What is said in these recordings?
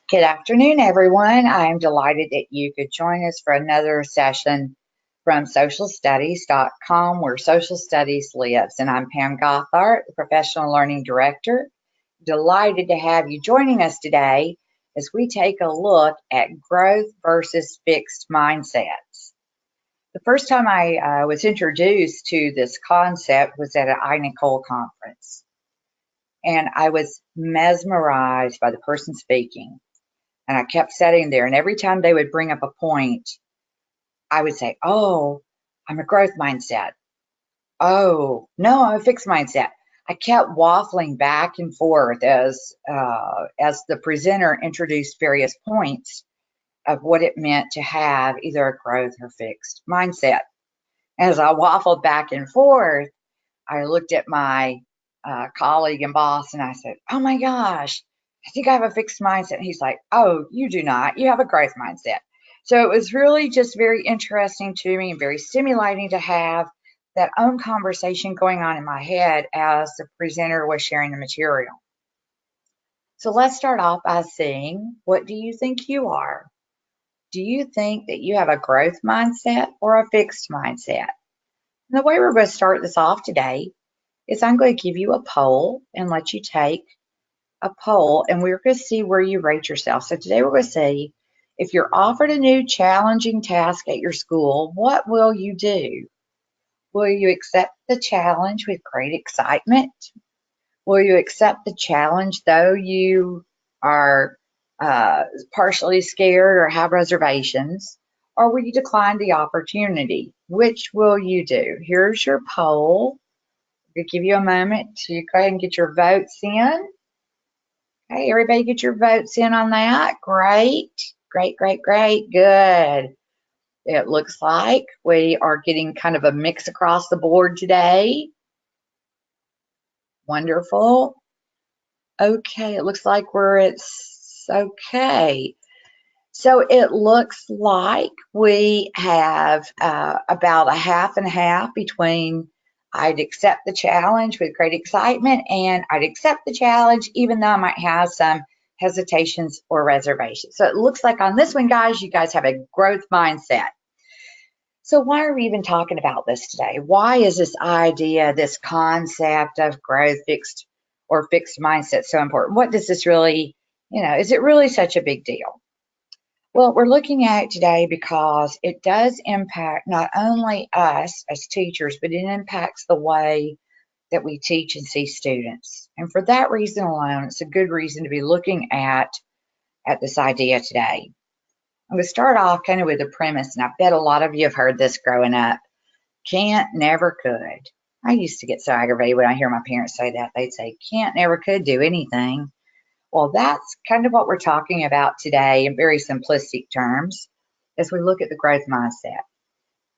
Good afternoon, everyone. I am delighted that you could join us for another session from socialstudies.com, where social studies lives. And I'm Pam Gothard, the Professional Learning Director. Delighted to have you joining us today as we take a look at growth versus fixed mindsets. The first time I was introduced to this concept was at an iNicole conference, and I was mesmerized by the person speaking. And I kept sitting there, and every time they would bring up a point, I would say, "Oh, I'm a growth mindset. Oh, no, I'm a fixed mindset." I kept waffling back and forth as the presenter introduced various points of what it meant to have either a growth or fixed mindset. As I waffled back and forth, I looked at my colleague and boss, and I said, "Oh my gosh, I think I have a fixed mindset." And he's like, "Oh, you do not. You have a growth mindset." So it was really just very interesting to me and very stimulating to have that own conversation going on in my head as the presenter was sharing the material. So let's start off by seeing, what do you think you are? Do you think that you have a growth mindset or a fixed mindset? And the way we're going to start this off today is I'm going to give you a poll and let you take a poll, and we're going to see where you rate yourself. So today we're going to see, if you're offered a new challenging task at your school, what will you do? Will you accept the challenge with great excitement? Will you accept the challenge though you are partially scared or have reservations? Or will you decline the opportunity? Which will you do? Here's your poll. I'll give you a moment to go ahead and get your votes in. Okay, everybody get your votes in on that. Great, great, great, great, good. It looks like we are getting kind of a mix across the board today. Wonderful. Okay, it looks like it's okay. So it looks like we have about a half and half between I'd accept the challenge with great excitement and I'd accept the challenge even though I might have some hesitations or reservations. So it looks like on this one, guys, you guys have a growth mindset. So why are we even talking about this today? Why is this idea, this concept of growth fixed mindset so important? What does this really, is it really such a big deal? Well, we're looking at it today because it does impact not only us as teachers, but it impacts the way that we teach and see students. And for that reason alone, it's a good reason to be looking at this idea today. I'm going to start off kind of with a premise, and I bet a lot of you have heard this growing up. Can't, never, could. I used to get so aggravated when I hear my parents say that. They'd say, can't, never, could do anything. Well, that's kind of what we're talking about today in very simplistic terms as we look at the growth mindset.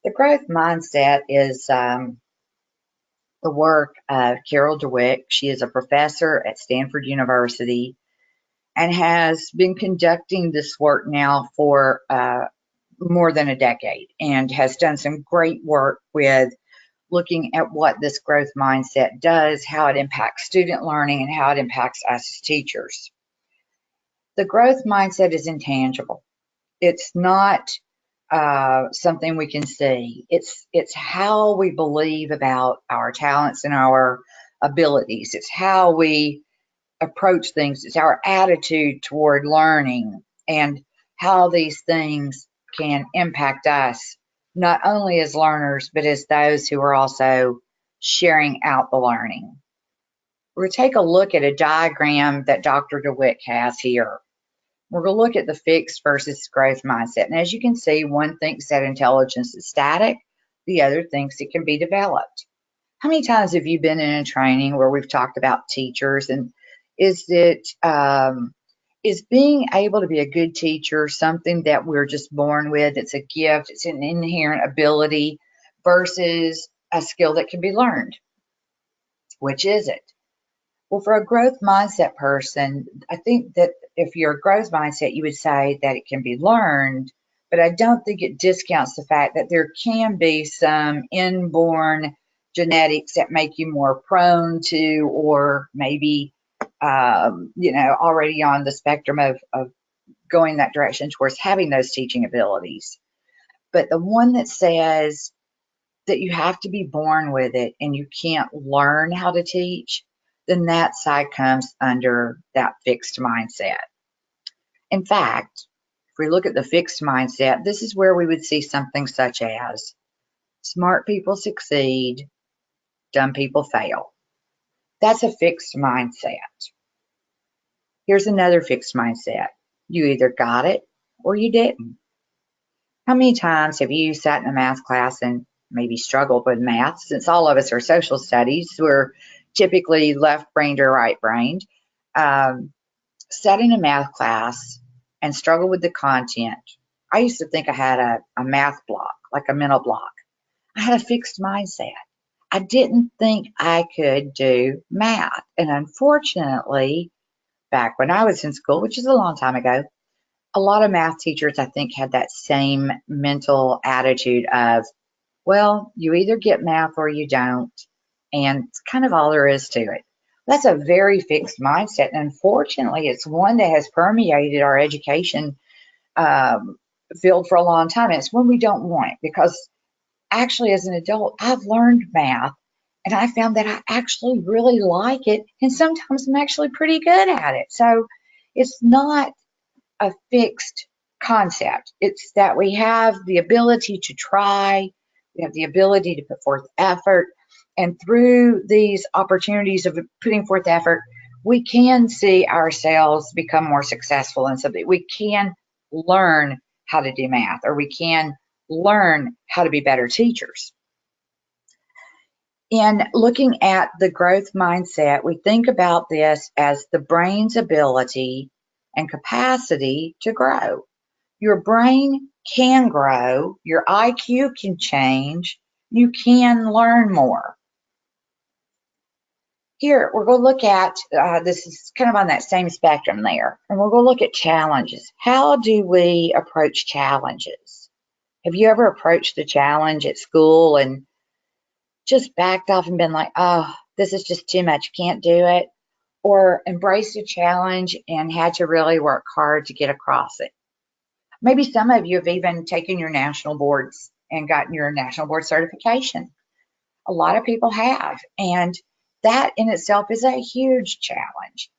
The growth mindset is the work of Carol Dweck. She is a professor at Stanford University and has been conducting this work now for more than a decade and has done some great work with looking at what this growth mindset does, how it impacts student learning, and how it impacts us as teachers. The growth mindset is intangible. It's not something we can see. It's how we believe about our talents and our abilities. It's how we approach things. It's our attitude toward learning and how these things can impact us, not only as learners, but as those who are also sharing out the learning. We're going to take a look at a diagram that Dr. Dweck has here. We're going to look at the fixed versus growth mindset. And as you can see, one thinks that intelligence is static, the other thinks it can be developed. How many times have you been in a training where we've talked about teachers, and is being able to be a good teacher something that we're just born with? It's a gift, it's an inherent ability versus a skill that can be learned. Which is it? Well, for a growth mindset person, I think that if you're a growth mindset, you would say that it can be learned, but I don't think it discounts the fact that there can be some inborn genetics that make you more prone to, or maybe, already on the spectrum of going that direction towards having those teaching abilities. But the one that says that you have to be born with it and you can't learn how to teach, then that side comes under that fixed mindset. In fact, if we look at the fixed mindset, this is where we would see something such as smart people succeed, dumb people fail. That's a fixed mindset. Here's another fixed mindset. You either got it or you didn't. How many times have you sat in a math class and maybe struggled with math? Since all of us are social studies, we're typically left-brained or right-brained. Sat in a math class and struggled with the content. I used to think I had a math block, like a mental block. I had a fixed mindset. I didn't think I could do math. And unfortunately, back when I was in school, which is a long time ago, a lot of math teachers, I think, had that same mental attitude of, well, you either get math or you don't, and it's kind of all there is to it. That's a very fixed mindset, and unfortunately, it's one that has permeated our education field for a long time, and it's one we don't want, because actually, as an adult, I've learned math, and I found that I actually really like it, and sometimes I'm actually pretty good at it. So it's not a fixed concept. It's that we have the ability to try, we have the ability to put forth effort, and through these opportunities of putting forth effort, we can see ourselves become more successful in something. We can learn how to do math, or we can learn how to be better teachers. In looking at the growth mindset, we think about this as the brain's ability and capacity to grow. Your brain can grow, your IQ can change, you can learn more. Here, we're going to look at, this is kind of on that same spectrum there, and we're going to look at challenges. How do we approach challenges? Have you ever approached a challenge at school and just backed off and been like, oh, this is just too much, can't do it? Or embraced a challenge and had to really work hard to get across it? Maybe some of you have even taken your national boards and gotten your national board certification. A lot of people have, and that in itself is a huge challenge.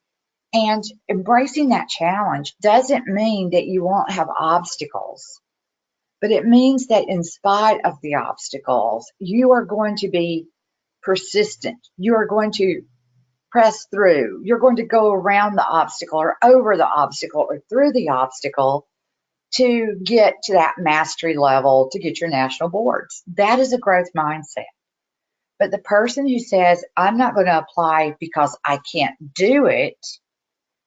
And embracing that challenge doesn't mean that you won't have obstacles, but it means that in spite of the obstacles, you are going to be persistent. You are going to press through. You're going to go around the obstacle or over the obstacle or through the obstacle to get to that mastery level, to get your national boards. That is a growth mindset. But the person who says, I'm not going to apply because I can't do it,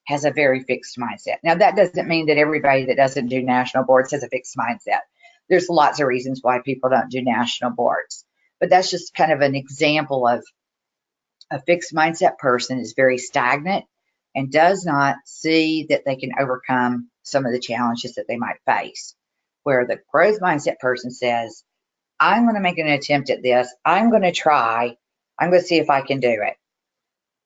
has a very fixed mindset. Now, that doesn't mean that everybody that doesn't do national boards has a fixed mindset. There's lots of reasons why people don't do national boards. But that's just kind of an example of a fixed mindset person is very stagnant and does not see that they can overcome some of the challenges that they might face. Where the growth mindset person says, I'm going to make an attempt at this. I'm going to try. I'm going to see if I can do it.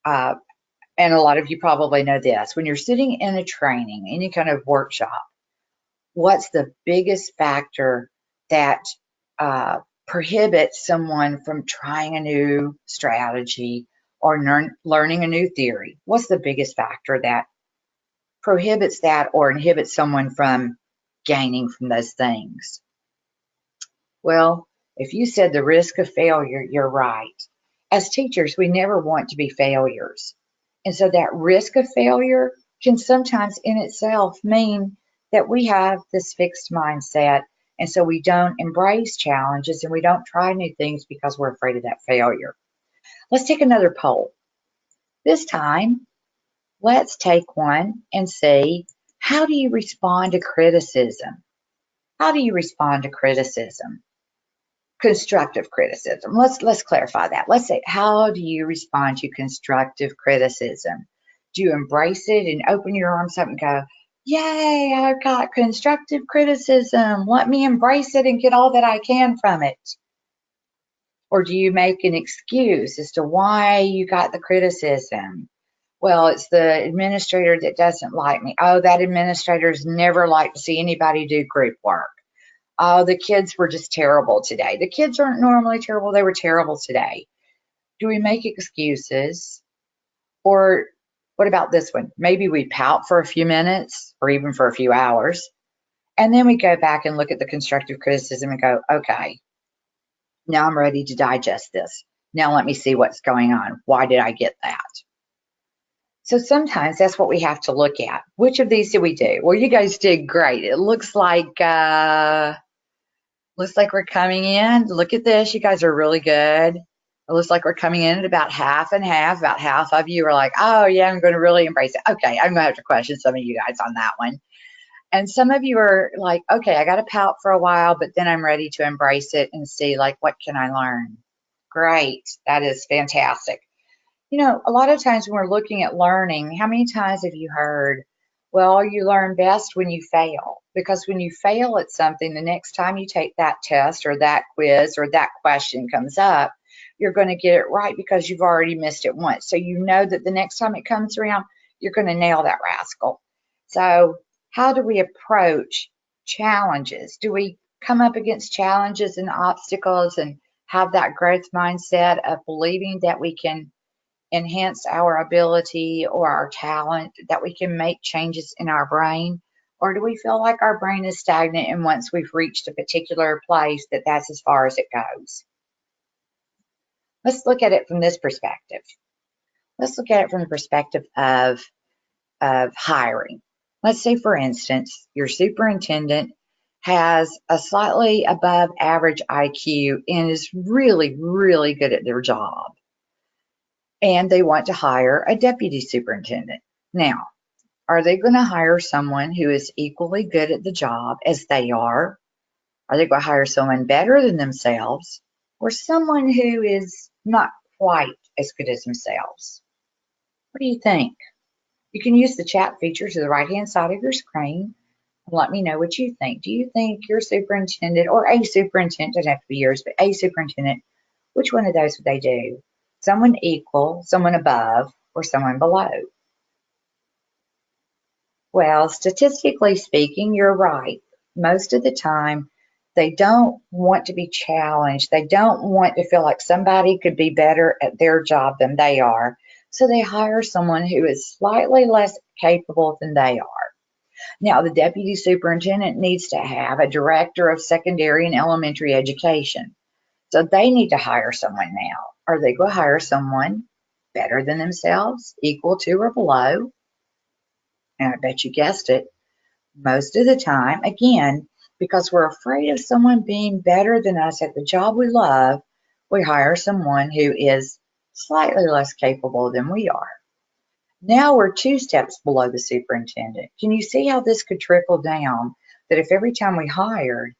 And a lot of you probably know this. When you're sitting in a training, any kind of workshop, what's the biggest factor that prohibits someone from trying a new strategy or learning a new theory? What's the biggest factor that prohibits that or inhibits someone from gaining from those things? Well, if you said the risk of failure, you're right. As teachers, we never want to be failures. And so that risk of failure can sometimes in itself mean that we have this fixed mindset. And so we don't embrace challenges and we don't try new things because we're afraid of that failure. Let's take another poll. This time, let's take one and see, how do you respond to criticism? How do you respond to criticism? Constructive criticism. Let's clarify that. Let's say, how do you respond to constructive criticism? Do you embrace it and open your arms up and go, yay, I've got constructive criticism. Let me embrace it and get all that I can from it? Or do you make an excuse as to why you got the criticism? Well, it's the administrator that doesn't like me. Oh, that administrator's never liked to see anybody do group work. Oh, the kids were just terrible today. The kids aren't normally terrible. They were terrible today. Do we make excuses? Or what about this one? Maybe we pout for a few minutes or even for a few hours. And then we go back and look at the constructive criticism and go, okay, now I'm ready to digest this. Now let me see what's going on. Why did I get that? So sometimes that's what we have to look at. Which of these did we do? Well, you guys did great. It looks like we're coming in. Look at this. You guys are really good. It looks like we're coming in at about half and half. About half of you are like, oh, yeah, I'm going to really embrace it. Okay, I'm going to have to question some of you guys on that one. And some of you are like, okay, I got to pout for a while, but then I'm ready to embrace it and see, like, what can I learn? Great. That is fantastic. You know, a lot of times when we're looking at learning, how many times have you heard, well, you learn best when you fail? Because when you fail at something, the next time you take that test or that quiz or that question comes up, you're going to get it right because you've already missed it once. So you know that the next time it comes around, you're going to nail that rascal. So how do we approach challenges? Do we come up against challenges and obstacles and have that growth mindset of believing that we can enhance our ability or our talent, that we can make changes in our brain? Or do we feel like our brain is stagnant and once we've reached a particular place that that's as far as it goes? Let's look at it from this perspective. Let's look at it from the perspective of hiring. Let's say, for instance, your superintendent has a slightly above average IQ and is really, really good at their job. And they want to hire a deputy superintendent. Now, are they going to hire someone who is equally good at the job as they are? Are they going to hire someone better than themselves or someone who is not quite as good as themselves? What do you think? You can use the chat feature to the right-hand side of your screen and let me know what you think. Do you think your superintendent or a superintendent, doesn't have to be yours, but a superintendent, which one of those would they do? Someone equal, someone above, or someone below? Well, statistically speaking, you're right. Most of the time, they don't want to be challenged. They don't want to feel like somebody could be better at their job than they are. So they hire someone who is slightly less capable than they are. Now, the deputy superintendent needs to have a director of secondary and elementary education. So they need to hire someone now. Are they going to hire someone better than themselves, equal to, or below? And I bet you guessed it. Most of the time, again, because we're afraid of someone being better than us at the job we love, we hire someone who is slightly less capable than we are. Now we're 2 steps below the superintendent. Can you see how this could trickle down? That if every time we hired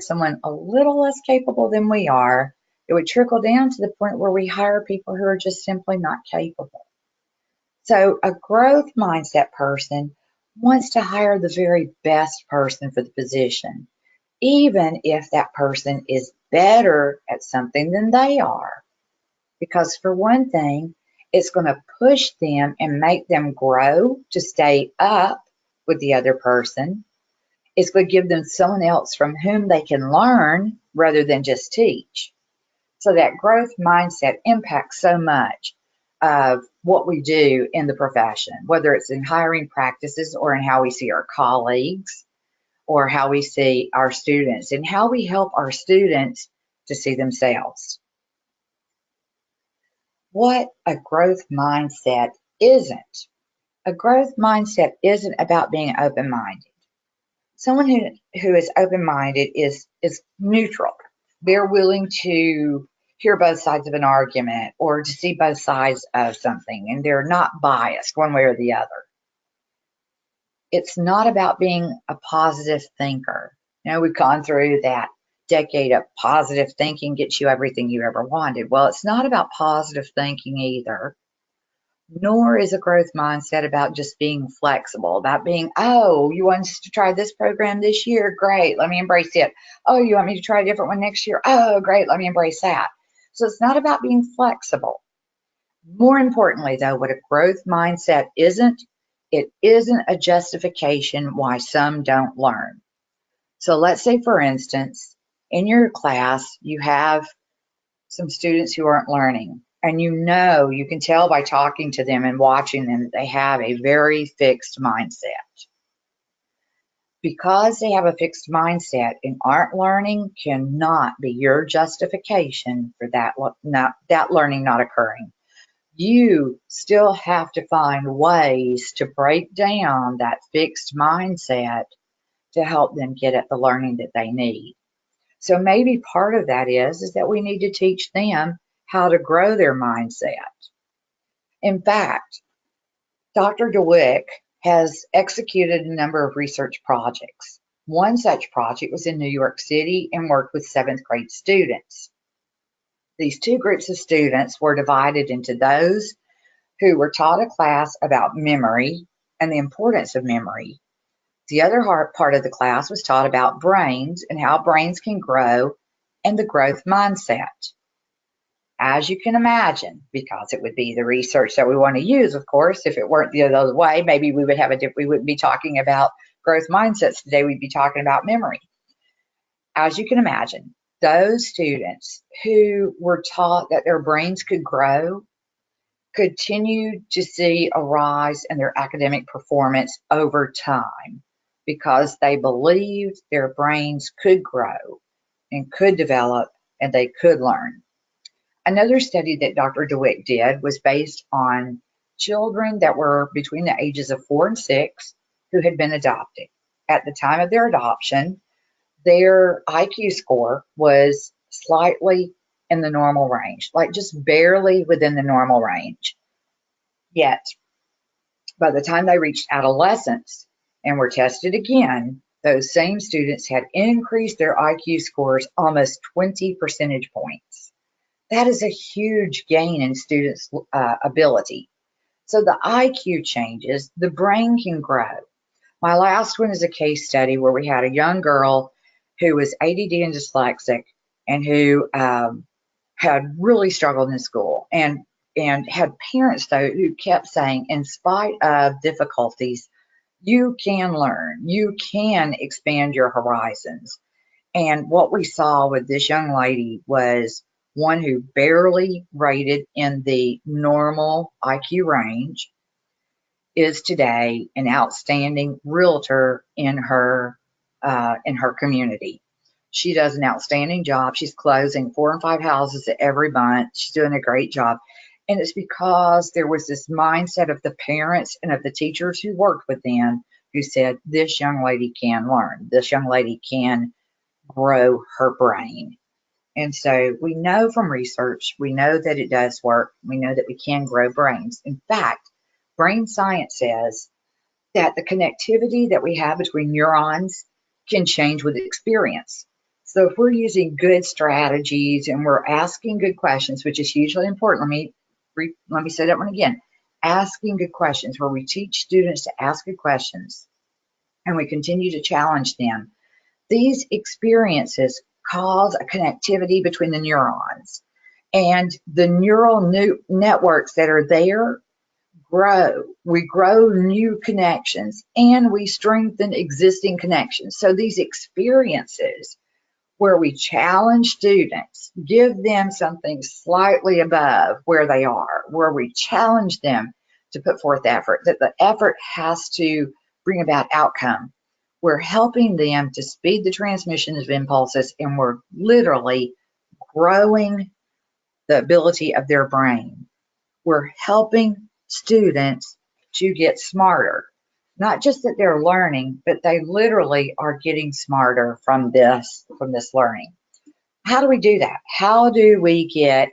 someone a little less capable than we are, it would trickle down to the point where we hire people who are just simply not capable. So a growth mindset person wants to hire the very best person for the position, even if that person is better at something than they are. Because for one thing, it's going to push them and make them grow to stay up with the other person. It's going to give them someone else from whom they can learn rather than just teach. So that growth mindset impacts so much of what we do in the profession, whether it's in hiring practices or in how we see our colleagues or how we see our students and how we help our students to see themselves. What a growth mindset isn't. A growth mindset isn't about being open-minded. Someone who is open-minded is neutral. They're willing to hear both sides of an argument or to see both sides of something, and they're not biased one way or the other. It's not about being a positive thinker. You know, we've gone through that decade of positive thinking gets you everything you ever wanted. Well, it's not about positive thinking either. Nor is a growth mindset about just being flexible, about being, oh, you want us to try this program this year? Great, let me embrace it. Oh, you want me to try a different one next year? Oh, great, let me embrace that. So it's not about being flexible. More importantly, though, what a growth mindset isn't, it isn't a justification why some don't learn. So let's say, for instance, in your class, you have some students who aren't learning, and you can tell by talking to them and watching them that they have a very fixed mindset. Because they have a fixed mindset and aren't learning cannot be your justification for that learning not occurring. You still have to find ways to break down that fixed mindset to help them get at the learning that they need. So maybe part of that is that we need to teach them how to grow their mindset. In fact, Dr. DeWick has executed a number of research projects. One such project was in New York City and worked with seventh grade students. These two groups of students were divided into those who were taught a class about memory and the importance of memory. The other part of the class was taught about brains and how brains can grow and the growth mindset. As you can imagine, because it would be the research that we want to use, of course. If it weren't the other way, maybe we wouldn't be talking about growth mindsets today. We'd be talking about memory. As you can imagine, those students who were taught that their brains could grow continued to see a rise in their academic performance over time because they believed their brains could grow and could develop and they could learn. Another study that Dr. DeWick did was based on children that were between the ages of 4 and 6 who had been adopted. At the time of their adoption, their IQ score was slightly in the normal range, like just barely within the normal range. Yet, by the time they reached adolescence and were tested again, those same students had increased their IQ scores almost 20 percentage points. That is a huge gain in students' ability. So the IQ changes, the brain can grow. My last one is a case study where we had a young girl who was ADD and dyslexic and who had really struggled in school and had parents, though, who kept saying, in spite of difficulties, you can learn, you can expand your horizons. And what we saw with this young lady was one who barely rated in the normal IQ range is today an outstanding realtor in her community. She does an outstanding job. She's closing 4 and 5 houses every month. She's doing a great job. And it's because there was this mindset of the parents and of the teachers who worked with them who said, this young lady can learn. This young lady can grow her brain. And so we know from research, we know that it does work. We know that we can grow brains. In fact, brain science says that the connectivity that we have between neurons can change with experience. So if we're using good strategies and we're asking good questions, which is hugely important, let me say that one again. Asking good questions, where we teach students to ask good questions and we continue to challenge them. These experiences cause a connectivity between the neurons, and the neural networks that are there grow. We grow new connections and we strengthen existing connections. So these experiences where we challenge students, give them something slightly above where they are, where we challenge them to put forth effort, that the effort has to bring about outcome. We're helping them to speed the transmission of impulses, and we're literally growing the ability of their brain. We're helping students to get smarter. Not just that they're learning, but they literally are getting smarter from this learning. How do we do that? How do we get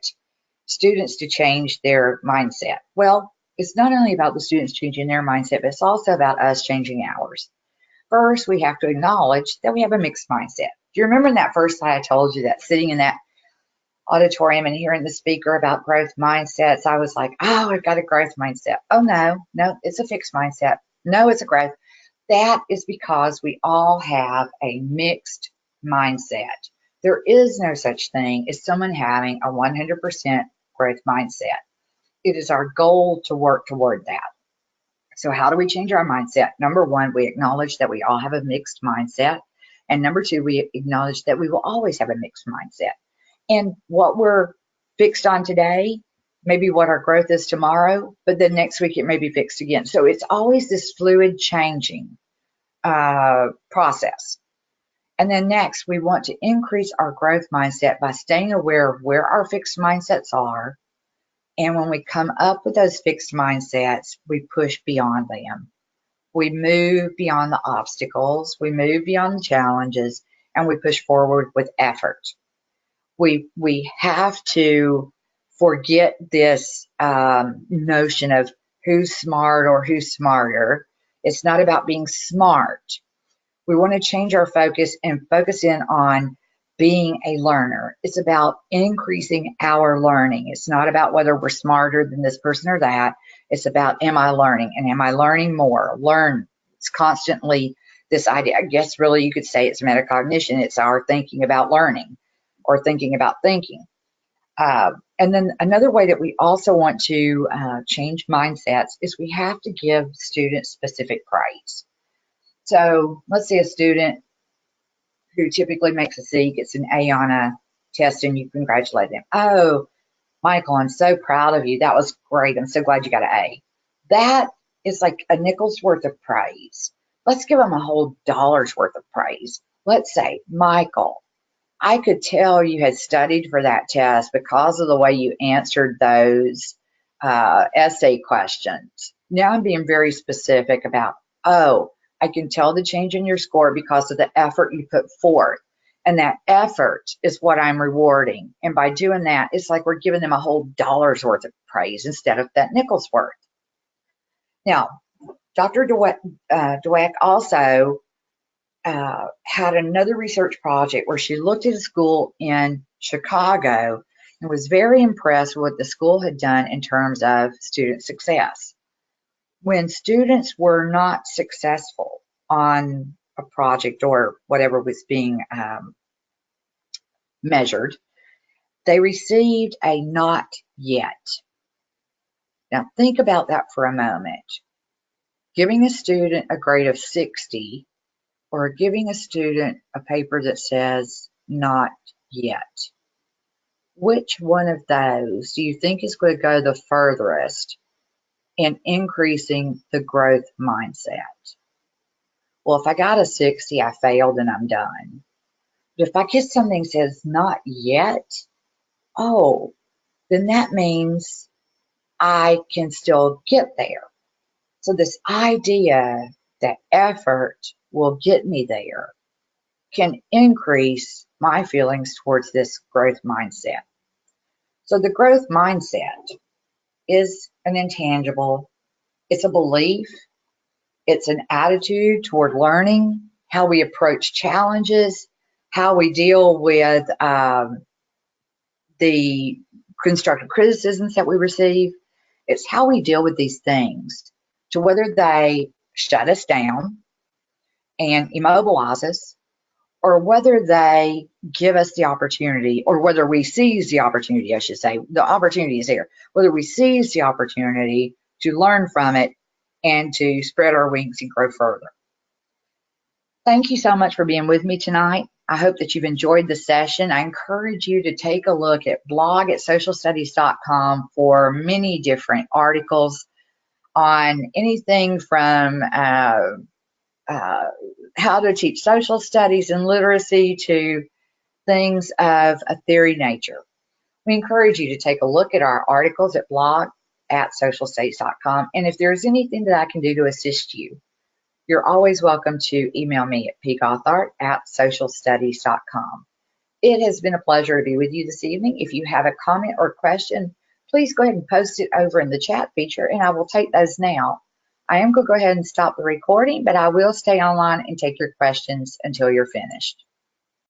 students to change their mindset? Well, it's not only about the students changing their mindset, but it's also about us changing ours. First, we have to acknowledge that we have a mixed mindset. Do you remember in that first slide I told you that sitting in that auditorium and hearing the speaker about growth mindsets, I was like, oh, I've got a growth mindset. Oh, no, it's a fixed mindset. No, it's a growth. That is because we all have a mixed mindset. There is no such thing as someone having a 100% growth mindset. it is our goal to work toward that. So how do we change our mindset? Number one, we acknowledge that we all have a mixed mindset. And number two, we acknowledge that we will always have a mixed mindset. And what we're fixed on today, maybe what our growth is tomorrow, but then next week it may be fixed again. So it's always this fluid changing process. And then next, we want to increase our growth mindset by staying aware of where our fixed mindsets are. And when we come up with those fixed mindsets, we push beyond them. We move beyond the obstacles, we move beyond the challenges, and we push forward with effort. We have to forget this notion of who's smart or who's smarter. It's not about being smart. We want to change our focus and focus in on being a learner. It's about increasing our learning. It's not about whether we're smarter than this person or that. It's about, am I learning? And am I learning more? Learn. It's constantly this idea. I guess really you could say it's metacognition. It's our thinking about learning or thinking about thinking. And then another way that we also want to change mindsets is we have to give students specific praise. So let's say a student who typically makes a C gets an A on a test and you congratulate them. Oh, Michael, I'm so proud of you. That was great. I'm so glad you got an A. That is like a nickel's worth of praise. Let's give them a whole dollar's worth of praise. Let's say, Michael, I could tell you had studied for that test because of the way you answered those essay questions. Now I'm being very specific about, oh, I can tell the change in your score because of the effort you put forth. And that effort is what I'm rewarding. And by doing that, it's like we're giving them a whole dollar's worth of praise instead of that nickel's worth. Now, Dr. Dweck also had another research project where she looked at a school in Chicago and was very impressed with what the school had done in terms of student success. When students were not successful on a project or whatever was being measured, they received a not yet. Now think about that for a moment. Giving a student a grade of 60 or giving a student a paper that says not yet. Which one of those do you think is going to go the furthest in increasing the growth mindset? Well, if I got a 60, I failed and I'm done. But if I get something that says not yet, oh, then that means I can still get there. So this idea that effort will get me there can increase my feelings towards this growth mindset. So the growth mindset is an intangible. It's a belief. It's an attitude toward learning, how we approach challenges, how we deal with the constructive criticisms that we receive. It's how we deal with these things to whether they shut us down and immobilize us, or whether they give us the opportunity, or whether we seize the opportunity, I should say. The opportunity is there. Whether we seize the opportunity to learn from it and to spread our wings and grow further. Thank you so much for being with me tonight. I hope that you've enjoyed the session. I encourage you to take a look at blog@socialstudies.com for many different articles on anything from how to teach social studies and literacy to things of a theory nature. We encourage you to take a look at our articles at blog@socialstudies.com. And if there's anything that I can do to assist you, you're always welcome to email me at pgothard@socialstudies.com. It has been a pleasure to be with you this evening. If you have a comment or question, please go ahead and post it over in the chat feature, and I will take those now. I am going to go ahead and stop the recording, but I will stay online and take your questions until you're finished.